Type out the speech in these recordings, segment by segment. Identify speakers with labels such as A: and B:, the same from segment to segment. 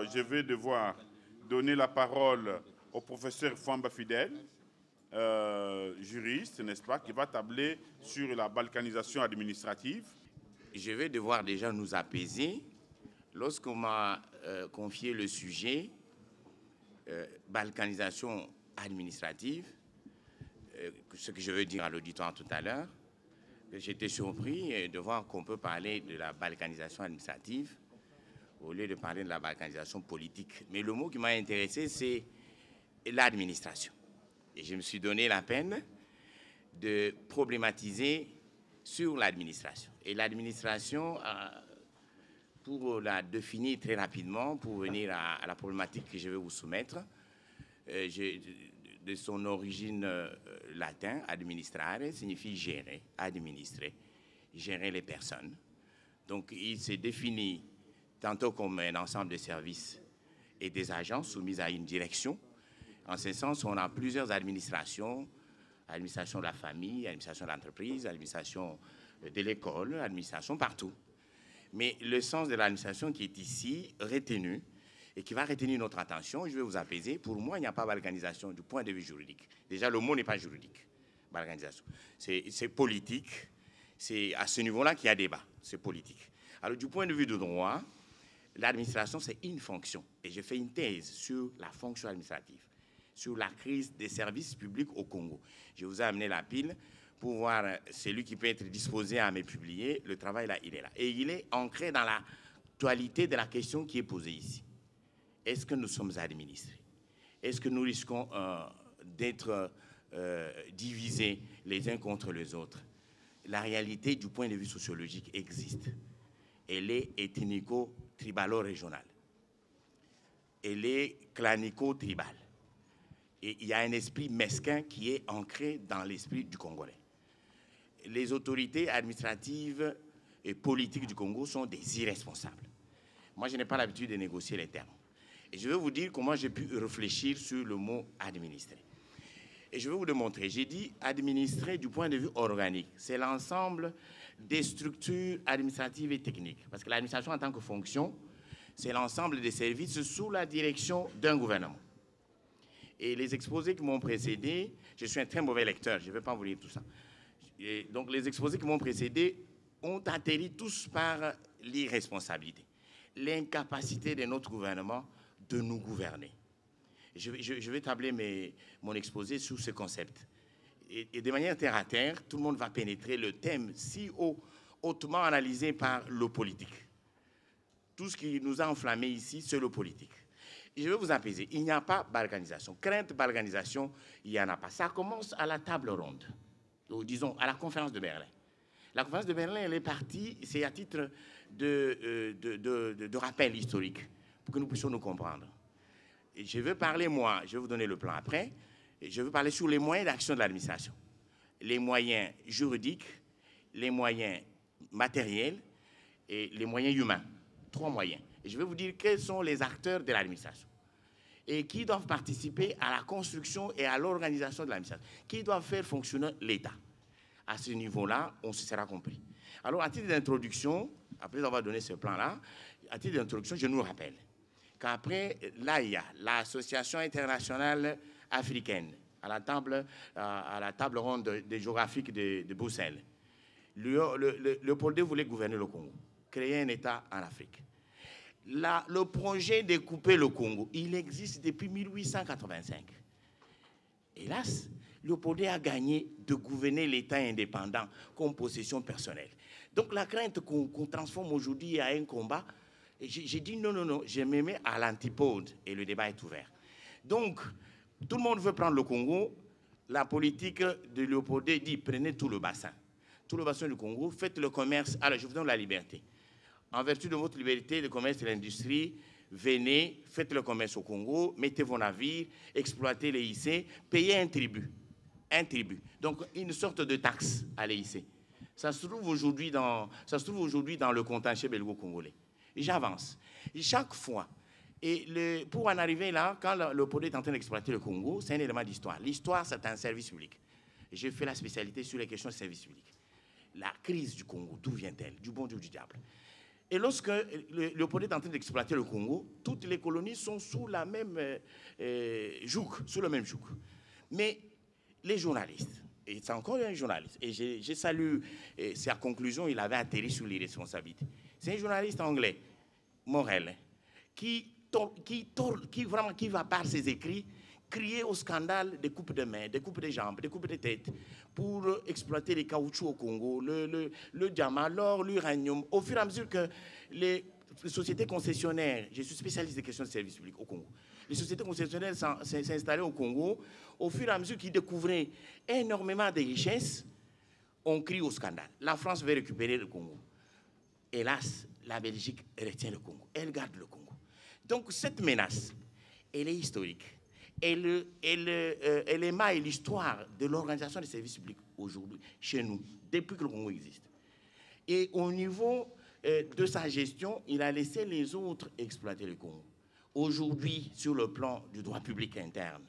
A: Je vais devoir donner la parole au professeur Famba Fidel, juriste, n'est-ce pas, qui va tabler sur la balkanisation administrative.
B: Je vais devoir déjà nous apaiser. Lorsqu'on m'a confié le sujet, balkanisation administrative, ce que je veux dire à l'auditoire tout à l'heure, j'étais surpris de voir qu'on peut parler de la balkanisation administrative au lieu de parler de la balkanisation politique. Mais le mot qui m'a intéressé, c'est l'administration. Et je me suis donné la peine de problématiser sur l'administration. Et l'administration, pour la définir très rapidement, pour venir à la problématique que je vais vous soumettre, de son origine latin, administrare, signifie gérer, administrer, gérer les personnes. Donc il s'est défini tantôt comme un ensemble de services et des agences soumises à une direction. En ce sens, on a plusieurs administrations, administration de la famille, administration de l'entreprise, administration de l'école, administration partout. Mais le sens de l'administration qui est ici retenu et qui va retenir notre attention, je vais vous apaiser. Pour moi, il n'y a pas d'organisation du point de vue juridique. Déjà, le mot n'est pas juridique, l'organisation. C'est politique. C'est à ce niveau-là qu'il y a débat. C'est politique. Alors, du point de vue du droit, l'administration, c'est une fonction. Et j'ai fait une thèse sur la fonction administrative, sur la crise des services publics au Congo. Je vous ai amené la pile pour voir celui qui peut être disposé à me publier. Le travail, là, il est là. Et il est ancré dans l'actualité de la question qui est posée ici. Est-ce que nous sommes administrés? Est-ce que nous risquons d'être divisés les uns contre les autres? La réalité, du point de vue sociologique, existe. Elle est ethnico-tribalo-régionale. Elle est clanico-tribale. Et il y a un esprit mesquin qui est ancré dans l'esprit du Congolais. Les autorités administratives et politiques du Congo sont des irresponsables. Moi, je n'ai pas l'habitude de négocier les termes. Et je vais vous dire comment j'ai pu réfléchir sur le mot « administrer ». Et je vais vous démontrer. J'ai dit « administrer » du point de vue organique. C'est l'ensemble des structures administratives et techniques. Parce que l'administration en tant que fonction, c'est l'ensemble des services sous la direction d'un gouvernement. Et les exposés qui m'ont précédé, je suis un très mauvais lecteur, je ne vais pas vous lire tout ça. Et donc les exposés qui m'ont précédé ont atterri tous par l'irresponsabilité, l'incapacité de notre gouvernement de nous gouverner. Je vais tabler mon exposé sur ce concept. Et de manière terre à terre, tout le monde va pénétrer le thème si hautement analysé par le politique. Tout ce qui nous a enflammés ici, c'est le politique. Et je vais vous apaiser. Il n'y a pas balkanisation. Crainte balkanisation, il n'y en a pas. Ça commence à la table ronde, ou disons à la conférence de Berlin. La conférence de Berlin, elle est partie, c'est à titre de rappel historique, pour que nous puissions nous comprendre. Et je veux parler, moi, je vais vous donner le plan après, et je veux parler sur les moyens d'action de l'administration. Les moyens juridiques, les moyens matériels et les moyens humains. 3 moyens. Et je vais vous dire quels sont les acteurs de l'administration et qui doivent participer à la construction et à l'organisation de l'administration, qui doivent faire fonctionner l'État. À ce niveau-là, on se sera compris. Alors, à titre d'introduction, après avoir donné ce plan-là, à titre d'introduction, je nous rappelle qu'après l'AIA, l'Association internationale africaine, à la table ronde des géographiques de Bruxelles, Léopold II voulait gouverner le Congo, créer un État en Afrique. Le projet de couper le Congo, il existe depuis 1885. Hélas, Léopold II a gagné de gouverner l'État indépendant comme possession personnelle. Donc la crainte qu'on transforme aujourd'hui à un combat, j'ai dit non, je me mets à l'antipode et le débat est ouvert. Donc, tout le monde veut prendre le Congo. La politique de Léopold II dit prenez tout le bassin du Congo, faites le commerce. Alors, je vous donne la liberté. En vertu de votre liberté de commerce et l'industrie, venez, faites le commerce au Congo, mettez vos navires, exploitez les IC, payez un tribut. Donc, une sorte de taxe à l'EIC. Ça se trouve aujourd'hui dans le contentieux belgo-congolais. J'avance. Chaque fois, et pour en arriver là, quand le Léopold est en train d'exploiter le Congo, c'est un élément d'histoire. L'histoire, c'est un service public. J'ai fait la spécialité sur les questions de service public. La crise du Congo, d'où vient-elle? Du bon Dieu ou du diable? Et lorsque Léopold est en train d'exploiter le Congo, toutes les colonies sont sous la même joug, sous le même joug. Mais les journalistes, et c'est encore un journaliste, et je salue sa conclusion, il avait atterri sur les responsabilités. C'est un journaliste anglais, Morel, qui va par ses écrits crier au scandale des coupes de mains, des coupes de jambes, des coupes de tête, pour exploiter les caoutchoucs au Congo, le diamant, l'or, l'uranium, au fur et à mesure que les sociétés concessionnaires, je suis spécialiste des questions de services publics au Congo, les sociétés concessionnaires s'installaient au Congo, au fur et à mesure qu'ils découvraient énormément de richesses, on crie au scandale. La France veut récupérer le Congo. Hélas, la Belgique retient le Congo, elle garde le Congo. Donc cette menace, elle est historique. Elle émaille l'histoire de l'organisation des services publics aujourd'hui, chez nous, depuis que le Congo existe. Et au niveau de sa gestion, il a laissé les autres exploiter le Congo. Aujourd'hui, sur le plan du droit public interne,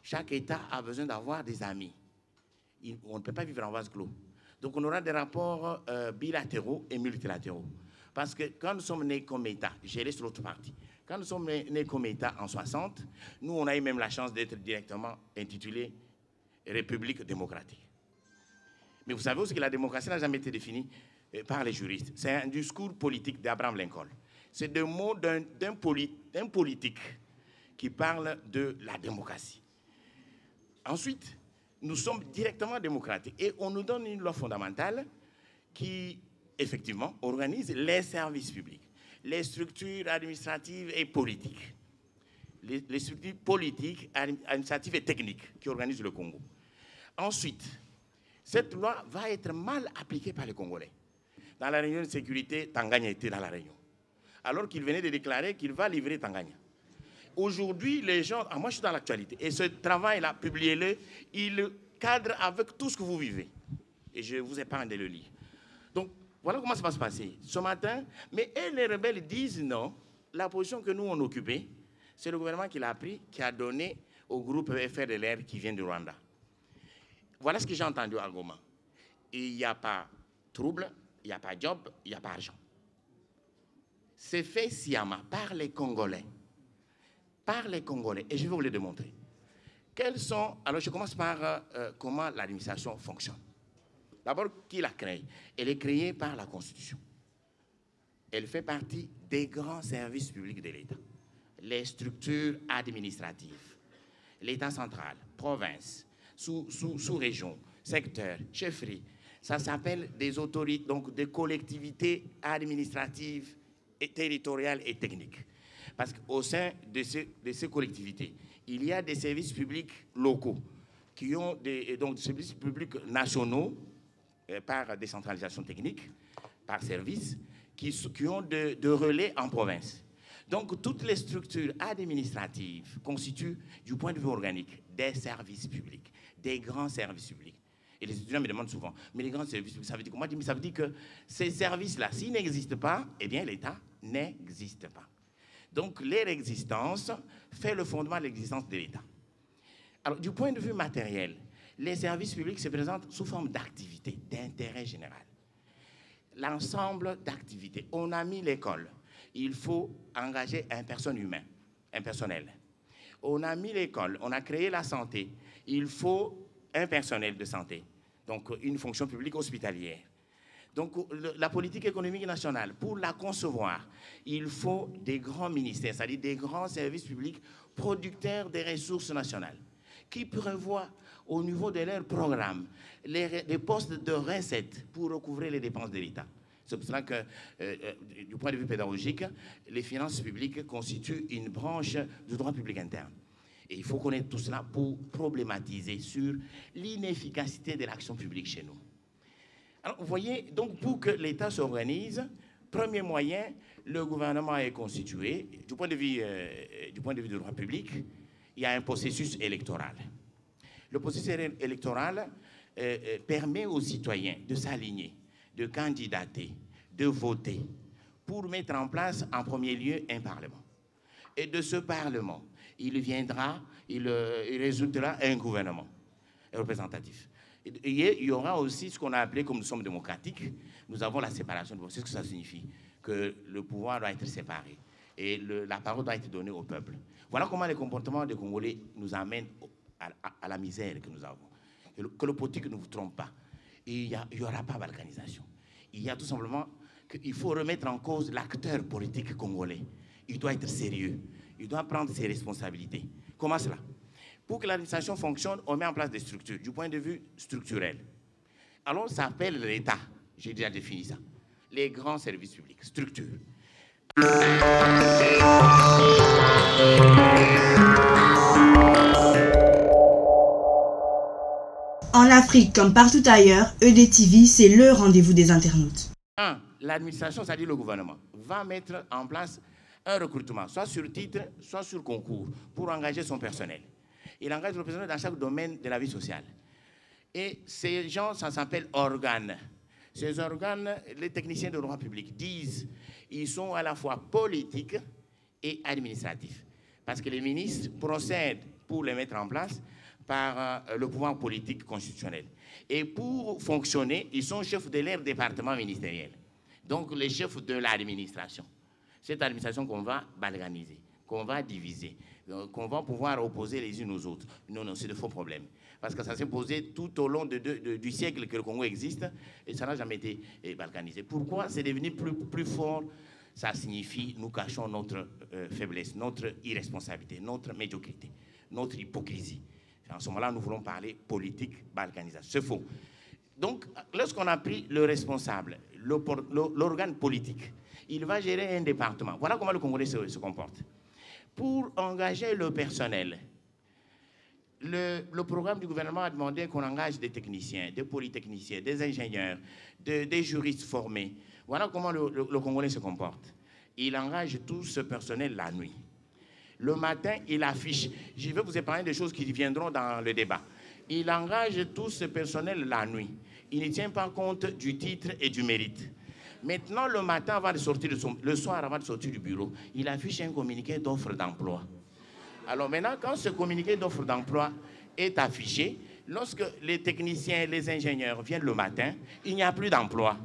B: chaque État a besoin d'avoir des amis. On ne peut pas vivre en vase clos. Donc on aura des rapports bilatéraux et multilatéraux. Parce que quand nous sommes nés comme État, j'ai laissé l'autre partie, quand nous sommes nés comme État en 60, nous, on a eu même la chance d'être directement intitulé République démocratique. Mais vous savez aussi que la démocratie n'a jamais été définie par les juristes. C'est un discours politique d'Abraham Lincoln. C'est des mots d'un politique qui parle de la démocratie. Ensuite, nous sommes directement démocratiques et on nous donne une loi fondamentale qui, effectivement, organise les services publics, les structures administratives et politiques, les structures politiques, administratives et techniques qui organisent le Congo. Ensuite, cette loi va être mal appliquée par les Congolais. Dans la réunion de sécurité, Tanganya était dans la réunion, alors qu'il venait de déclarer qu'il va livrer Tanganya. Aujourd'hui, les gens... moi, je suis dans l'actualité. Et ce travail-là, publiez-le, il cadre avec tout ce que vous vivez. Et je vous épargne de le lire. Donc, voilà comment ça va se passer. Ce matin, mais les rebelles disent non. La position que nous, on occupait, c'est le gouvernement qui l'a pris, qui a donné au groupe FRDLR qui vient du Rwanda. Voilà ce que j'ai entendu à Goma. Il n'y a pas trouble, il n'y a pas job, il n'y a pas argent. C'est fait sciemment par les Congolais. Par les Congolais. Et je vais vous le démontrer. Quels sont... Alors, je commence par comment l'administration fonctionne. D'abord, qui l'a créée? Elle est créée par la Constitution. Elle fait partie des grands services publics de l'État. Les structures administratives, l'État central, province, sous-région, secteur, chefferie. Ça s'appelle des autorités, donc des collectivités administratives, et territoriales et techniques. Parce qu'au sein de ces collectivités, il y a des services publics locaux qui ont des services publics nationaux par décentralisation technique, par service, qui ont de relais en province. Donc, toutes les structures administratives constituent, du point de vue organique, des services publics, des grands services publics. Et les étudiants me demandent souvent, mais les grands services publics, ça veut dire quoi? Moi, je dis, ça veut dire que ces services-là, s'ils n'existent pas, eh bien, l'État n'existe pas. Donc, leur existence fait le fondement de l'existence de l'État. Alors, du point de vue matériel, les services publics se présentent sous forme d'activités d'intérêt général. L'ensemble d'activités. On a mis l'école. Il faut engager un personnel. On a mis l'école. On a créé la santé. Il faut un personnel de santé. Donc, une fonction publique hospitalière. Donc, la politique économique nationale, pour la concevoir, il faut des grands ministères, c'est-à-dire des grands services publics producteurs des ressources nationales, qui prévoient au niveau de leur programme les postes de recettes pour recouvrer les dépenses de l'État. C'est pour cela que, du point de vue pédagogique, les finances publiques constituent une branche du droit public interne. Et il faut connaître tout cela pour problématiser sur l'inefficacité de l'action publique chez nous. Alors, vous voyez, donc pour que l'État s'organise, premier moyen, le gouvernement est constitué. Du point de vue du droit public, il y a un processus électoral. Le processus électoral permet aux citoyens de s'aligner, de candidater, de voter, pour mettre en place en premier lieu un Parlement. Et de ce Parlement, il résultera un gouvernement représentatif. Et il y aura aussi ce qu'on a appelé, comme nous sommes démocratiques, nous avons la séparation. C'est ce que ça signifie. que le pouvoir doit être séparé et la parole doit être donnée au peuple. Voilà comment les comportements des Congolais nous amènent à la misère que nous avons. Que le politique ne vous trompe pas. Il n'y aura pas balkanisation. Il y a tout simplement qu'il faut remettre en cause l'acteur politique congolais. Il doit être sérieux. Il doit prendre ses responsabilités. Comment cela? Pour que l'administration fonctionne, on met en place des structures, du point de vue structurel. Alors, ça s'appelle l'État. J'ai déjà défini ça. Les grands services publics, structures.
C: En Afrique, comme partout ailleurs, EDTV, c'est le rendez-vous des internautes.
B: L'administration, c'est-à-dire le gouvernement, va mettre en place un recrutement, soit sur titre, soit sur concours, pour engager son personnel. Il engage le personnel dans chaque domaine de la vie sociale. Et ces gens, ça s'appelle organes. Ces organes, les techniciens de droit public disent, ils sont à la fois politiques et administratifs. Parce que les ministres procèdent pour les mettre en place par le pouvoir politique constitutionnel. Et pour fonctionner, ils sont chefs de leur département ministériel. Donc les chefs de l'administration. Cette administration qu'on va balkaniser, qu'on va diviser, qu'on va pouvoir opposer les unes aux autres. Non, non, c'est de faux problèmes. Parce que ça s'est posé tout au long du siècle que le Congo existe et ça n'a jamais été balkanisé. Pourquoi? C'est devenu plus fort. Ça signifie nous cachons notre faiblesse, notre irresponsabilité, notre médiocrité, notre hypocrisie. En ce moment-là, nous voulons parler politique, balkanisation. C'est faux. Donc, lorsqu'on a pris le responsable, l'organe politique, il va gérer un département. Voilà comment le Congolais se comporte. Pour engager le personnel, le programme du gouvernement a demandé qu'on engage des techniciens, des polytechniciens, des ingénieurs, des juristes formés. Voilà comment le Congolais se comporte. Il engage tout ce personnel la nuit. Le matin, il affiche. Je vais vous épargner des choses qui viendront dans le débat. Il engage tout ce personnel la nuit. Il ne tient pas compte du titre et du mérite. Maintenant, le matin, avant de sortir le soir, avant de sortir du bureau, il affiche un communiqué d'offre d'emploi. Alors maintenant, quand ce communiqué d'offre d'emploi est affiché, lorsque les techniciens et les ingénieurs viennent le matin, il n'y a plus d'emploi.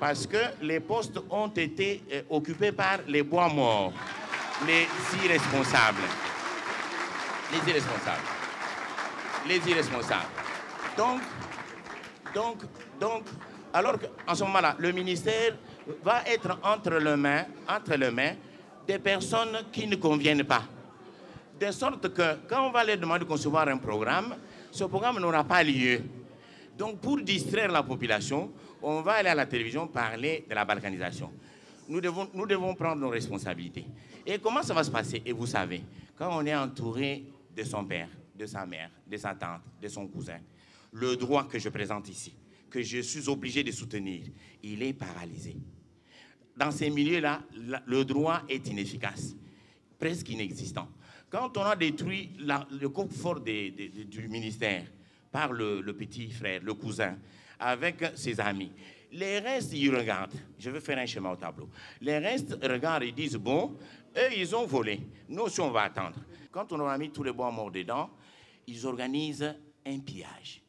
B: Parce que les postes ont été occupés par les bois morts, les irresponsables. Les irresponsables. Les irresponsables. Donc, alors qu'en ce moment-là, le ministère va être entre les mains des personnes qui ne conviennent pas. De sorte que quand on va leur demander de concevoir un programme, ce programme n'aura pas lieu. Donc pour distraire la population, on va aller à la télévision parler de la balkanisation. Nous devons prendre nos responsabilités. Et comment ça va se passer? Et vous savez, quand on est entouré de son père, de sa mère, de sa tante, de son cousin, le droit que je présente ici, que je suis obligé de soutenir, il est paralysé. Dans ces milieux-là, le droit est inefficace, presque inexistant. Quand on a détruit le coffre-fort du ministère par le petit frère, le cousin, avec ses amis, les restes, ils regardent. Je vais faire un schéma au tableau. Les restes regardent et disent, bon, eux, ils ont volé. Nous aussi, on va attendre. Quand on aura mis tous les bois morts dedans, ils organisent un pillage.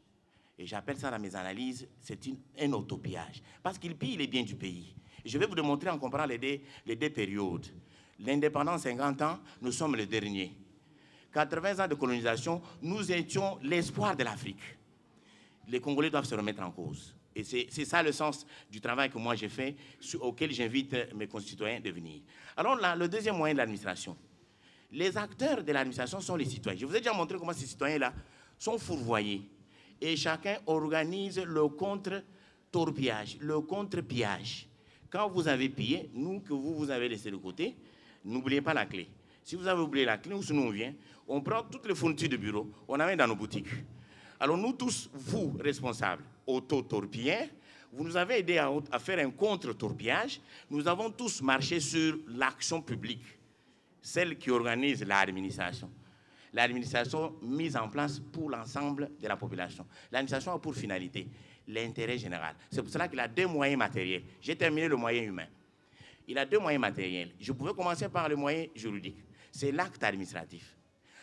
B: Et j'appelle ça dans mes analyses, c'est un autopillage. Parce qu'ils pillent les biens du pays. Et je vais vous démontrer en comparant les deux périodes. L'indépendance, 50 ans, nous sommes les derniers. 80 ans de colonisation, nous étions l'espoir de l'Afrique. Les Congolais doivent se remettre en cause. Et c'est ça le sens du travail que moi j'ai fait, auquel j'invite mes concitoyens de venir. Alors là, le deuxième moyen de l'administration. Les acteurs de l'administration sont les citoyens. Je vous ai déjà montré comment ces citoyens-là sont fourvoyés. Et chacun organise le contre-torpillage, le contre-pillage. Quand vous avez pillé, nous que vous avez laissé de côté, n'oubliez pas la clé. Si vous avez oublié la clé, ou sinon on vient, on prend toutes les fournitures de bureau, on amène dans nos boutiques. Alors nous tous, vous, responsables, auto-torpilleurs, vous nous avez aidé à faire un contre-torpillage. Nous avons tous marché sur l'action publique, celle qui organise l'administration. L'administration mise en place pour l'ensemble de la population. L'administration a pour finalité l'intérêt général. C'est pour cela qu'il a deux moyens matériels. J'ai terminé le moyen humain. Il a deux moyens matériels. Je pouvais commencer par le moyen juridique. C'est l'acte administratif.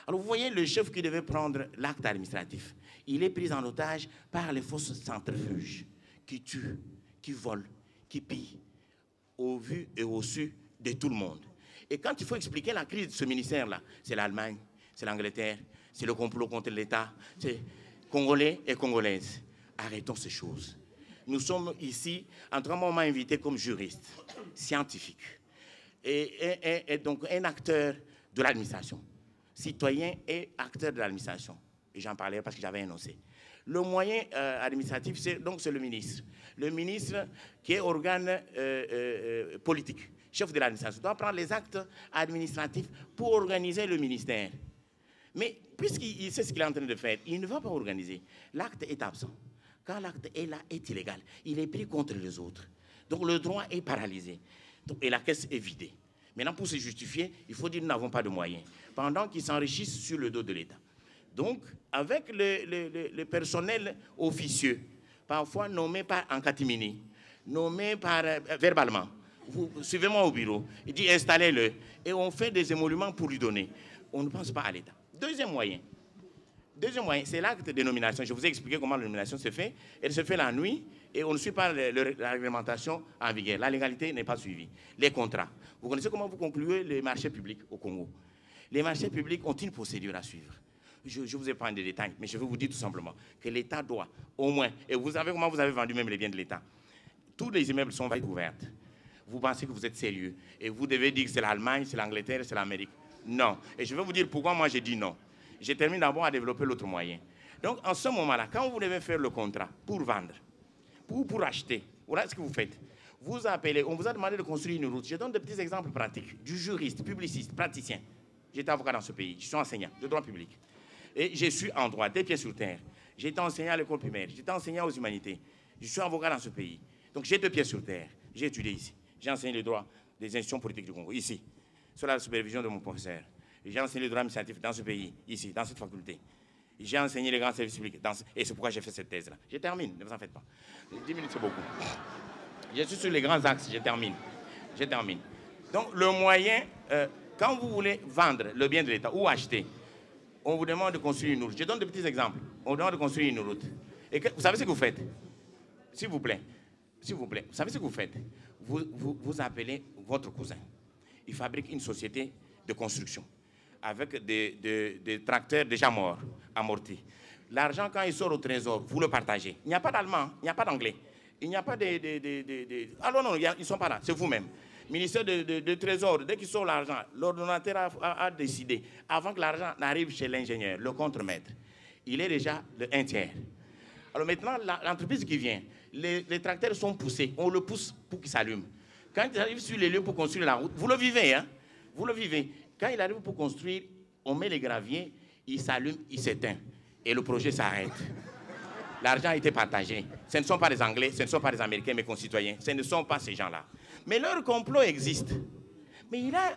B: Alors vous voyez le chef qui devait prendre l'acte administratif. Il est pris en otage par les fausses centrifuges qui tuent, qui volent, qui pillent. au vu et au su de tout le monde. Et quand il faut expliquer la crise de ce ministère-là, c'est l'Allemagne, c'est l'Angleterre, c'est le complot contre l'État, c'est Congolais et Congolaises. Arrêtons ces choses. Nous sommes ici, on m'a invité comme juriste, scientifique, et donc un acteur de l'administration, citoyen et acteur de l'administration. Et j'en parlais parce que j'avais énoncé. Le moyen administratif, c'est le ministre. Le ministre qui est organe politique, chef de l'administration, doit prendre les actes administratifs pour organiser le ministère. Mais puisqu'il sait ce qu'il est en train de faire, il ne va pas organiser. L'acte est absent. Quand l'acte est là, est illégal. Il est pris contre les autres. Donc le droit est paralysé. Donc, et la caisse est vidée. Maintenant, pour se justifier, il faut dire que nous n'avons pas de moyens. Pendant qu'ils s'enrichissent sur le dos de l'État. Donc, avec le personnel officieux, parfois nommé par en catimini, nommé par verbalement, suivez-moi au bureau, il dit installez-le, et on fait des émoluments pour lui donner. On ne pense pas à l'État. Deuxième moyen, c'est l'acte de nomination. Je vous ai expliqué comment la nomination se fait. Elle se fait la nuit et on ne suit pas la réglementation en vigueur. La légalité n'est pas suivie. Les contrats. Vous connaissez comment vous concluez les marchés publics au Congo? Les marchés publics ont une procédure à suivre. Je ne vous ai pas des détails, mais je vais vous dire tout simplement que l'État doit au moins, et vous savez comment vous avez vendu même les biens de l'État. Tous les immeubles sont ouverts. Vous pensez que vous êtes sérieux et vous devez dire que c'est l'Allemagne, c'est l'Angleterre, c'est l'Amérique. Non. Et je vais vous dire pourquoi moi j'ai dit non. Je termine d'abord à développer l'autre moyen. Donc, en ce moment-là, quand vous devez faire le contrat pour vendre, pour acheter, voilà ce que vous faites. Vous appelez, on vous a demandé de construire une route. Je donne des petits exemples pratiques du juriste, publiciste, praticien. J'étais avocat dans ce pays, je suis enseignant de droit public. Et je suis en droit, des pieds sur terre. J'ai été enseignant à l'école primaire, j'étais enseignant aux humanités. Je suis avocat dans ce pays. Donc, j'ai 2 pieds sur terre. J'ai étudié ici. J'ai enseigné le droit des institutions politiques du Congo, ici, sous la supervision de mon professeur. J'ai enseigné le droit administratif dans ce pays, ici, dans cette faculté. J'ai enseigné les grands services publics. Et c'est pourquoi j'ai fait cette thèse-là. Je termine, ne vous en faites pas. 10 minutes, c'est beaucoup. Je suis sur les grands axes, je termine. Donc, le moyen, quand vous voulez vendre le bien de l'État ou acheter, on vous demande de construire une route. Je donne des petits exemples. On vous demande de construire une route. Et vous savez ce que vous faites? S'il vous plaît. Vous savez ce que vous faites? Vous appelez votre cousin. Il fabrique une société de construction avec des tracteurs déjà morts, amortis. L'argent, quand il sort au trésor, vous le partagez. Il n'y a pas d'allemand, il n'y a pas d'anglais. Il n'y a pas Ah non, ils ne sont pas là, c'est vous-même. Ministère de Trésor, dès qu'il sort l'argent, l'ordonnateur a décidé, avant que l'argent n'arrive chez l'ingénieur, le contremaître, il est déjà le 1/3. Alors maintenant, l'entreprise qui vient, les tracteurs sont poussés, on le pousse pour qu'il s'allume. Quand il arrive sur les lieux pour construire la route, vous le vivez, hein? Vous le vivez. Quand il arrive pour construire, on met les graviers, il s'allume, il s'éteint. Et le projet s'arrête. L'argent a été partagé. Ce ne sont pas les Anglais, ce ne sont pas les Américains, mes concitoyens. Ce ne sont pas ces gens-là. Mais leur complot existe. Mais il a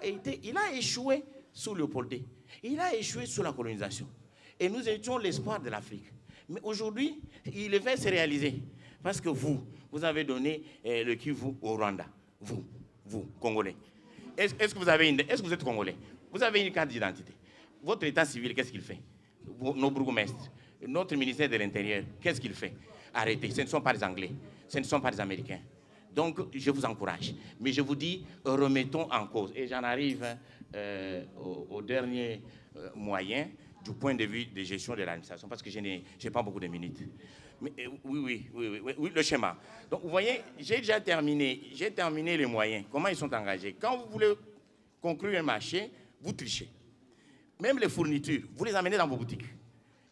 B: échoué sous Léopoldé. Il a échoué sous la colonisation. Et nous étions l'espoir de l'Afrique. Mais aujourd'hui, il va se réaliser. Parce que vous avez donné le Kivu au Rwanda. Vous, Congolais. Est-ce que vous êtes Congolais? Vous avez une carte d'identité. Votre état civil, qu'est-ce qu'il fait? Nos bourgmestres, notre ministère de l'Intérieur, qu'est-ce qu'il fait? Arrêtez, ce ne sont pas les Anglais, ce ne sont pas les Américains. Donc, je vous encourage. Mais je vous dis, remettons en cause. Et j'en arrive au dernier moyen du point de vue de gestion de l'administration, parce que je n'ai pas beaucoup de minutes. Mais, oui, le schéma. Donc, vous voyez, j'ai déjà terminé. J'ai terminé les moyens. Comment ils sont engagés? Quand vous voulez conclure un marché, vous trichez. Même les fournitures, vous les amenez dans vos boutiques.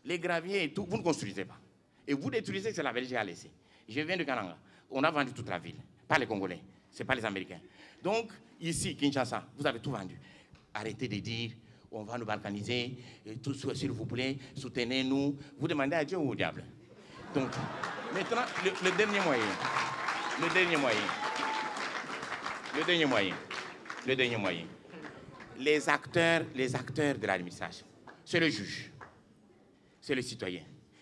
B: Les graviers et tout, vous ne construisez pas. Et vous détruisez ce que la Belgique a laissé. Je viens de Kananga. On a vendu toute la ville. Pas les Congolais. Ce n'est pas les Américains. Donc, ici, Kinshasa, vous avez tout vendu. Arrêtez de dire, on va nous balkaniser, tout s'il vous plaît, soutenez-nous. Vous demandez à Dieu ou au diable. Donc, maintenant, le dernier moyen. Les acteurs de l'administration. C'est le juge. C'est le citoyen.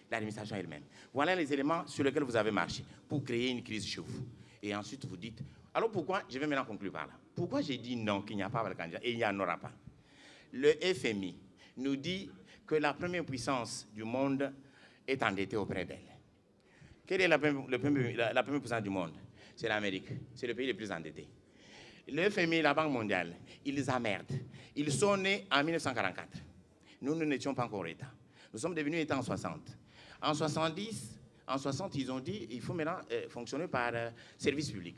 B: L'administration elle-même. Voilà les éléments sur lesquels vous avez marché pour créer une crise chez vous. Et ensuite, vous dites, alors pourquoi, je vais maintenant conclure par là, pourquoi j'ai dit non, qu'il n'y a pas de candidat et il n'y en aura pas? Le FMI nous dit que la première puissance du monde est endettée auprès d'elle. Quelle est la première puissance du monde? C'est l'Amérique. C'est le pays le plus endetté. Le FMI et la Banque mondiale, ils emmerdent. Ils sont nés en 1944. Nous n'étions pas encore État. Nous sommes devenus État en 60. En 70, en 60, ils ont dit qu'il faut maintenant fonctionner par service public.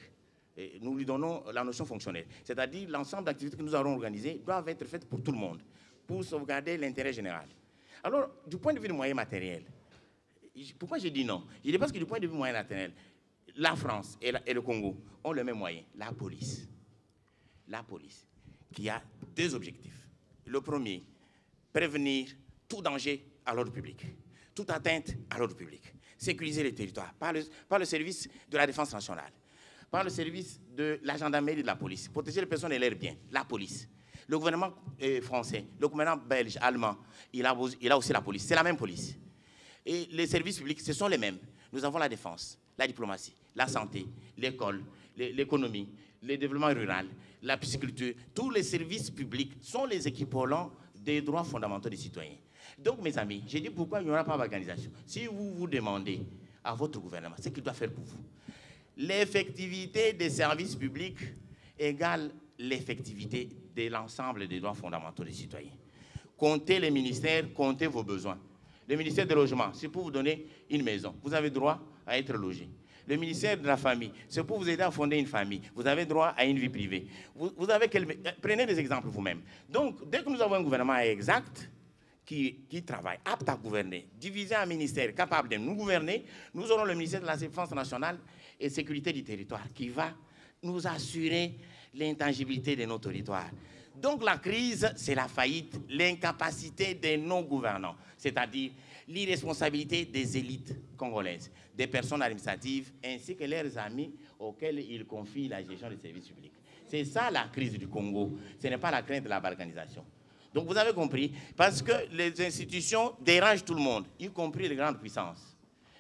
B: Et nous lui donnons la notion fonctionnelle. C'est-à-dire l'ensemble d'activités que nous allons organiser doivent être faites pour tout le monde, pour sauvegarder l'intérêt général. Alors, du point de vue des moyens matériels, pourquoi j'ai dit non? Je dis parce que du point de vue moyen matériel, la France et le Congo ont le même moyen, la police. La police, qui a deux objectifs. Le premier, prévenir tout danger à l'ordre public, toute atteinte à l'ordre public, sécuriser les territoires par le service de la défense nationale, par le service de la gendarmerie et de la police, protéger les personnes et leurs biens, la police. Le gouvernement français, le gouvernement belge, allemand, il a aussi la police, c'est la même police. Et les services publics, ce sont les mêmes. Nous avons la défense, la diplomatie, la santé, l'école, l'économie, le développement rural, la pisciculture. Tous les services publics sont les équivalents des droits fondamentaux des citoyens. Donc, mes amis, j'ai dit pourquoi il n'y aura pas d'organisation. Si vous vous demandez à votre gouvernement ce qu'il doit faire pour vous, l'effectivité des services publics égale l'effectivité de l'ensemble des droits fondamentaux des citoyens. Comptez les ministères, comptez vos besoins. Le ministère du Logement, c'est pour vous donner une maison. Vous avez droit à être logé. Le ministère de la Famille, c'est pour vous aider à fonder une famille. Vous avez droit à une vie privée. Prenez des exemples vous-même. Donc, dès que nous avons un gouvernement exact, qui travaille, apte à gouverner, divisé en ministère capable de nous gouverner, nous aurons le ministère de la Défense nationale et sécurité du territoire qui va nous assurer l'intangibilité de nos territoires. Donc la crise, c'est la faillite, l'incapacité de nos gouvernants, c'est-à-dire l'irresponsabilité des élites congolaises, des personnes administratives, ainsi que leurs amis auxquels ils confient la gestion des services publics. C'est ça la crise du Congo, ce n'est pas la crainte de la balkanisation. Donc vous avez compris, parce que les institutions dérangent tout le monde, y compris les grandes puissances.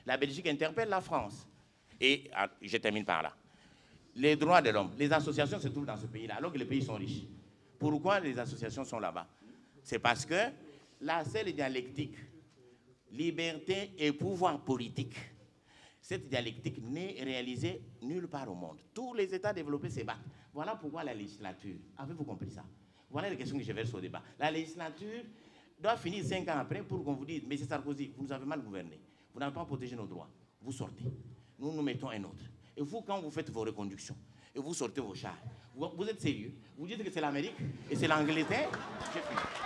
B: La Belgique interpelle la France. Et je termine par là. Les droits de l'homme, les associations se trouvent dans ce pays-là, alors que les pays sont riches. Pourquoi les associations sont là-bas? C'est parce que la seule dialectique, liberté et pouvoir politique, cette dialectique n'est réalisée nulle part au monde. Tous les États développés se battent. Voilà pourquoi la législature, avez-vous compris ça? Voilà les questions que je verse au débat. La législature doit finir 5 ans après pour qu'on vous dise, M. Sarkozy, vous nous avez mal gouverné, vous n'avez pas protégé nos droits, vous sortez. Nous nous mettons un autre. Et vous, quand vous faites vos reconductions, et vous sortez vos chars, vous êtes sérieux, vous dites que c'est l'Amérique et c'est l'Angleterre, j'ai fini.